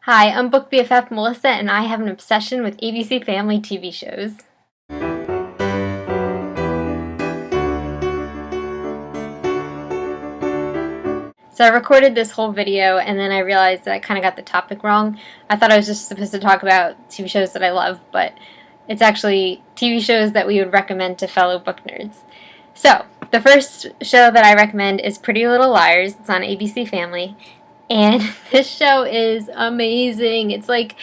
Hi, I'm Book BFF Melissa, and I have an obsession with ABC Family TV shows. So I recorded this whole video, and then I realized that I kind of got the topic wrong. I thought I was just supposed to talk about TV shows that I love, but it's actually TV shows that we would recommend to fellow book nerds. So, the first show that I recommend is Pretty Little Liars. It's on ABC Family, and this show is amazing. It's like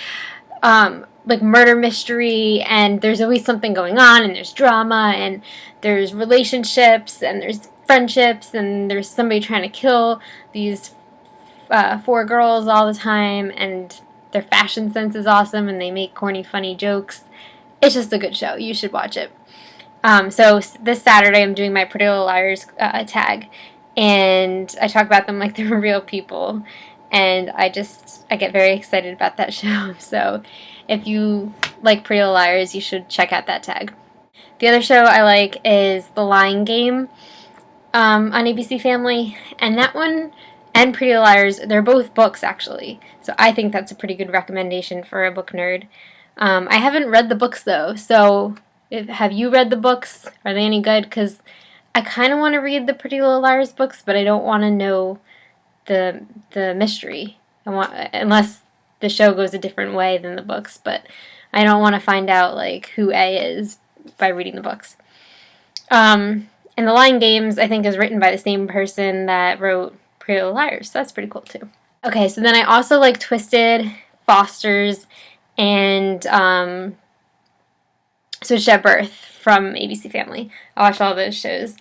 murder mystery, and there's always something going on, and there's drama, and there's relationships, and there's friendships, and there's somebody trying to kill these four girls all the time, and their fashion sense is awesome, and they make corny, funny jokes. It's just a good show. You should watch it. So this Saturday I'm doing my Pretty Little Liars tag, and I talk about them like they're real people, and I get very excited about that show. So if you like Pretty Little Liars, you should check out that tag. The other show I like is The Lying Game on ABC Family, and that one and Pretty Little Liars, they're both books actually, so I think that's a pretty good recommendation for a book nerd. I haven't read the books though, so have you read the books? Are they any good? Because I kind of want to read the Pretty Little Liars books, but I don't want to know the mystery. Unless the show goes a different way than the books, but I don't want to find out like who A is by reading the books. And The Lying Games, I think, is written by the same person that wrote Pretty Little Liars, so that's pretty cool too. Okay, so then I also like Twisted, Foster's, and Switched at Birth from ABC Family. I watch all those shows.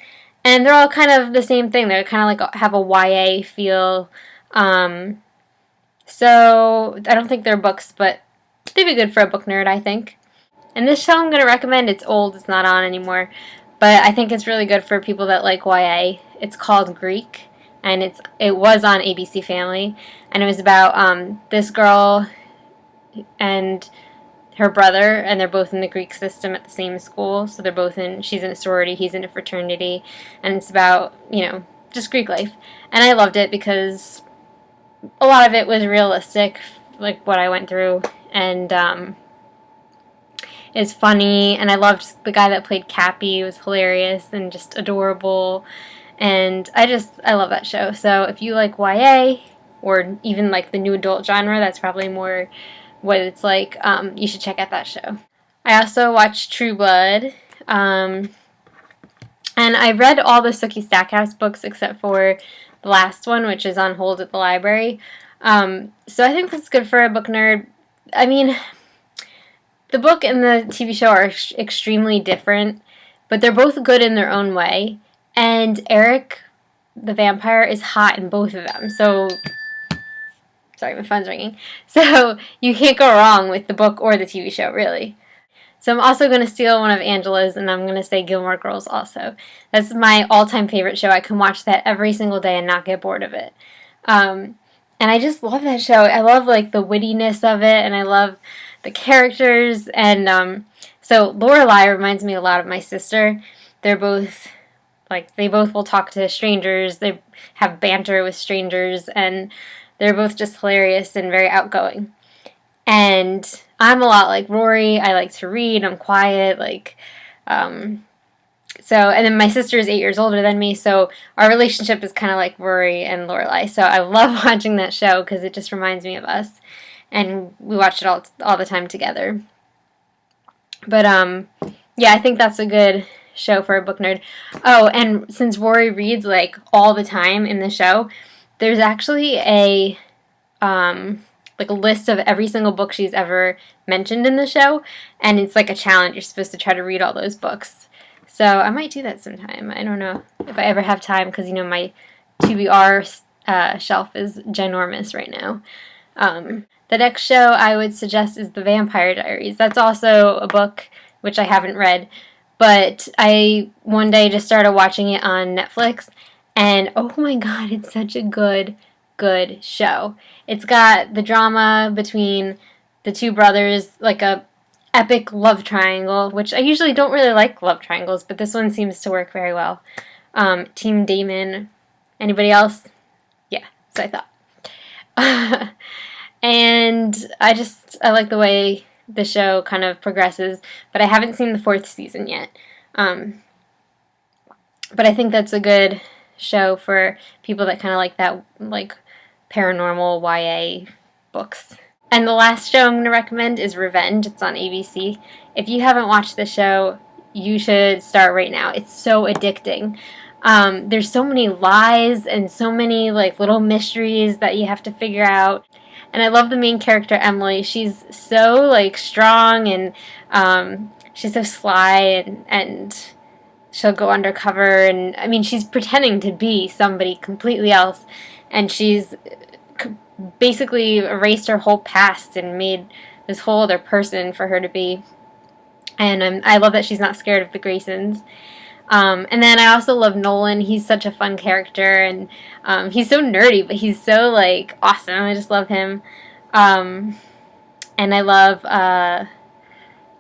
And they're all kind of the same thing. They're kind of like have a YA feel. So I don't think they're books, but they'd be good for a book nerd, I think. And this show I'm going to recommend, it's old, it's not on anymore, but I think it's really good for people that like YA. It's called Greek, and it was on ABC Family, and it was about this girl and her brother, and they're both in the Greek system at the same school, so she's in a sorority, he's in a fraternity, and it's about, just Greek life. And I loved it because a lot of it was realistic, like what I went through, and it's funny, and I loved the guy that played Cappy. He was hilarious and just adorable, and I love that show. So if you like YA, or even like the new adult genre, that's probably more what it's like, you should check out that show. I also watched True Blood, and I read all the Sookie Stackhouse books except for the last one, which is on hold at the library. So I think that's good for a book nerd. I mean, the book and the TV show are extremely different, but they're both good in their own way. And Eric, the vampire, is hot in both of them. So, sorry, my phone's ringing. So you can't go wrong with the book or the TV show, really. So I'm also going to steal one of Angela's, and I'm going to say Gilmore Girls also. That's my all-time favorite show. I can watch that every single day and not get bored of it. And I just love that show. I love like the wittiness of it, and I love the characters. And so Lorelai reminds me a lot of my sister. They're both they both will talk to strangers. They have banter with strangers, and they're both just hilarious and very outgoing. And I'm a lot like Rory. I like to read. I'm quiet. And then my sister is 8 years older than me, so our relationship is kind of like Rory and Lorelai. So I love watching that show because it just reminds me of us, and we watch it all the time together. But yeah, I think that's a good show for a book nerd. Oh, and since Rory reads like all the time in the show, there's actually a list of every single book she's ever mentioned in the show, and it's like a challenge. You're supposed to try to read all those books. So I might do that sometime. I don't know if I ever have time because, my TBR shelf is ginormous right now. The next show I would suggest is The Vampire Diaries. That's also a book which I haven't read, but I one day just started watching it on Netflix, and oh my god, it's such a good show. It's got the drama between the two brothers, like a epic love triangle, which I usually don't really like love triangles, but this one seems to work very well. Team Damon. Anybody else? Yeah, so I thought. And I like the way the show kind of progresses, but I haven't seen the 4th season yet. But I think that's a good show for people that kind of like that, like paranormal YA books. And the last show I'm going to recommend is Revenge. It's on ABC. If you haven't watched the show, you should start right now. It's so addicting. There's so many lies and so many like little mysteries that you have to figure out. And I love the main character, Emily. She's so like strong, and she's so sly, and she'll go undercover, and I mean she's pretending to be somebody completely else, and she's basically erased her whole past and made this whole other person for her to be. And I love that she's not scared of the Graysons. And then I also love Nolan. He's such a fun character, and he's so nerdy, but he's so like awesome. I just love him. And I love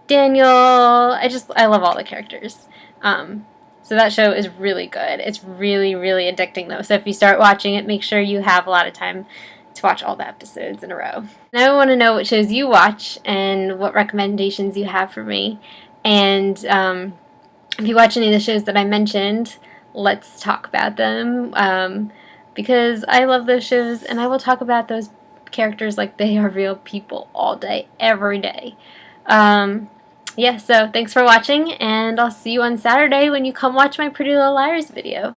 Daniel. I love all the characters. So that show is really good. It's really, really addicting though. So if you start watching it, make sure you have a lot of time to watch all the episodes in a row. Now I want to know what shows you watch and what recommendations you have for me. And if you watch any of the shows that I mentioned, let's talk about them. Because I love those shows, and I will talk about those characters like they are real people all day, every day. Yeah, so thanks for watching, and I'll see you on Saturday when you come watch my Pretty Little Liars video.